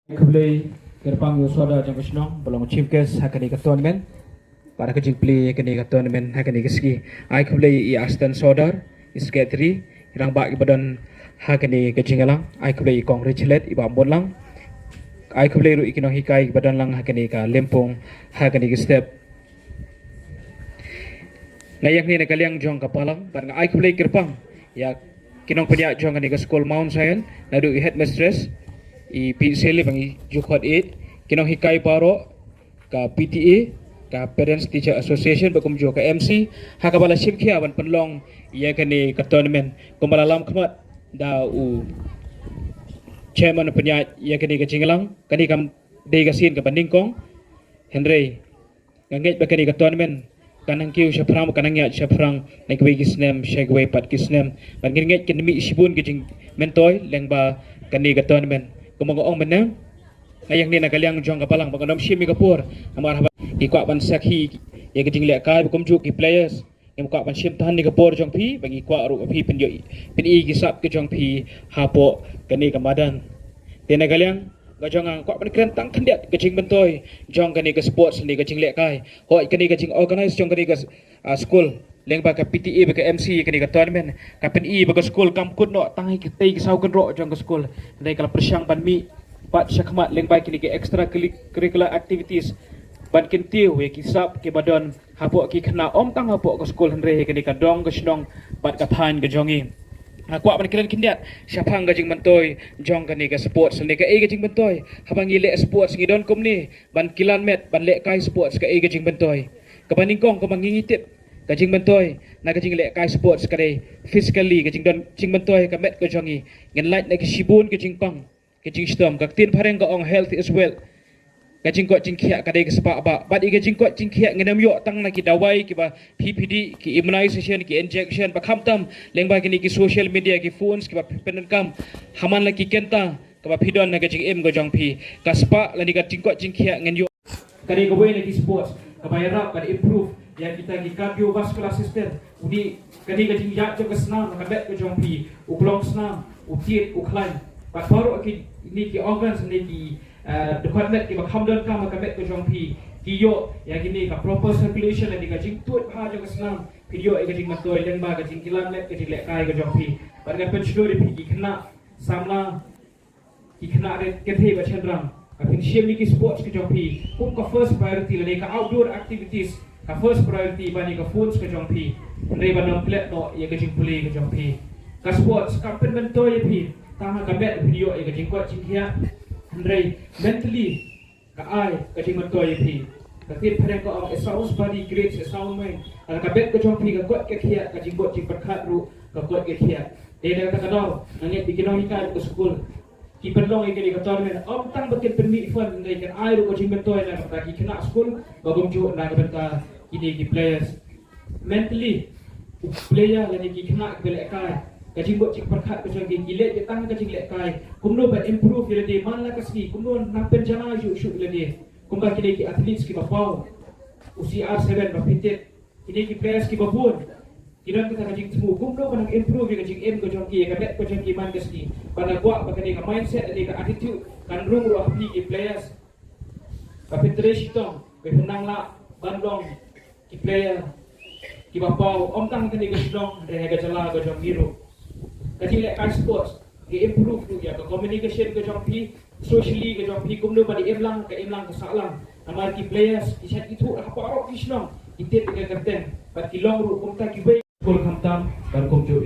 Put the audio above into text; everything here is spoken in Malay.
Kembali gerbang Yosoda jang Krishnong belum chimkes hakani ka tournament para ka jingpli hakani ka tournament hakani ka ski ai kembali i Aston Sodar isketri irang ba ibadan hakani ka jingalang ai kembali i congratulate iba lang ai kembali ru ikinong hikai badan lang hakani ka lempong hakani ka step ngayak ni nakaliang jong kapalang para ai kembali gerbang ya kinong panya jong hakani ka school Mount Zion nadu i headmistress i PCL bang i jukot 8 kinong hikai paro ka PTA ka Parents Teacher Association bakum jo ka MC hakabala shimkhia ban penlong ia kani ka tournament kumalalam khmat da u chairman penyat ia kani ka jinglang kani kam dei ka sin ka bandingkong Henry nganget ba kani ka tournament kanang kiu syafrang kanang ya syafrang naik we kisnem shagwe pat kisnem ban nget kini mi sibun ki jing mentoy lengba kani ka tournament kumangong menang ngayang ni nakaliang jong kapalang pagandam shimi kapur amar haba ikwa ban sakhi ye gijing le kai bukum ju ki players em kwa ban shim tan ni kapur jong phi bagi kwa ru phi pen yo pen i ki sap ki jong phi hapo kani kamadan te nakaliang ga jong ang kwa ban kren tang khandiat gijing bentoy jong kani ka sports ni gijing le kai hoi kani gijing organize jong kani ka school leng ba ka PTA ba ka MC kani ka tournament ka pen i ba ka school kam kut no tangai ki tei ki sau kan ro jong ka school dai kala persyang ban mi pat syakmat leng ba kini ki extra curricular activities ban kin tiu we ki sap ki badon hapo ki khna om tang hapo ka school henre kani ka dong ka snong bat ka than ka jongi kwa ban kren kindiat syapang ga jing mantoy jong kani ka sports ni ka e ga jing mantoy habang ile sports ngidon kum ni ban kilan met ban le kai sports ka e ga jing mantoy ka baningkong ka mangingitip kajing bentoy na kajing le kai sports kare physically kajing don jing bentoy ka met ka jongi ngen light na kisibun kajing pang kajing storm ka tin phareng ka ong health as well kajing ko jing khia ka dei ka spa ba bat i kajing ko jing khia ngenam yo tang na ki dawai ki ba PPD ki immunization ki injection ba khamtam lengba ki ni ki social media ki phones ki ba penen kam haman la ki kenta ka ba phidon na kajing em ka jong phi ka spa la ni ka jing ko jing khia ngen yo kare ka boy na ki sports ka bayar ka improve yang kita di cardiovascular system udi kani ka jing ya jong senam ka bet ka jong pi uklong senam utit uklan pat baru ki ni ki organs ni ki department ki bakham don ka bet ka jong pi ki yo ya kini ka proper circulation ni ka jing tut ha jong senam video ka jing matoi leng ba ka jing kilan let ka jing lek kai ka jong pi pat ka pen shuri pi ki kena samla ki kena re ke the ba chendrang ka pin shim ni ki sports ki jong pi kum ka first priority ni ka outdoor activities ka first priority bani ka foods ka jong pi rei banam plate no ye ka jing puli ka jong pi ka sports ka pen mentoy pi tanga ka bet video ye ka jing ko jing khia rei mentally ka ai ka jing mentoy pi ka tin phareng ko ang sound body great sound mind ka bet ka jong pi ka kot ka khia ka jing ko jing pakhat ru ka kot ka khia de da ka daw nanget bikinong hika ko school ki perlong ikeli ka tournament om tang bakin permi fun ngai kan ai ru ko jing mentoy na ka ki kena school bagum ju na ka benta ini ki players mentally player lagi ki kena belek kai kajing bot cik perkhat ke jangi gilet ke tang kajing lek kai kumno ba improve ile de man la kasni kumno na penjana ju shu ile de kumba kini ki athletes ki bapau usi R7 ba pitet ini ki players ki babun kiran kita kajing temu kumno ba improve kajing em ke jangi ka bet ke jangi man kasni pada gua ba kini ka mindset ni ka attitude kan rung ru ahli ki players ba federation tong be menang la bandong ki player ki bapau om tang kini ke sidong re ga jala ga jong biru kaji le kai sports ki improve tu ya ka communication ke jong pi socially ke jong pi kumno ba di emlang ke salang amar ki players ki chat itu apa ro ki sidong ite ke kapten pat ki long ru kum ta ki bai kol khamtam bar kum jo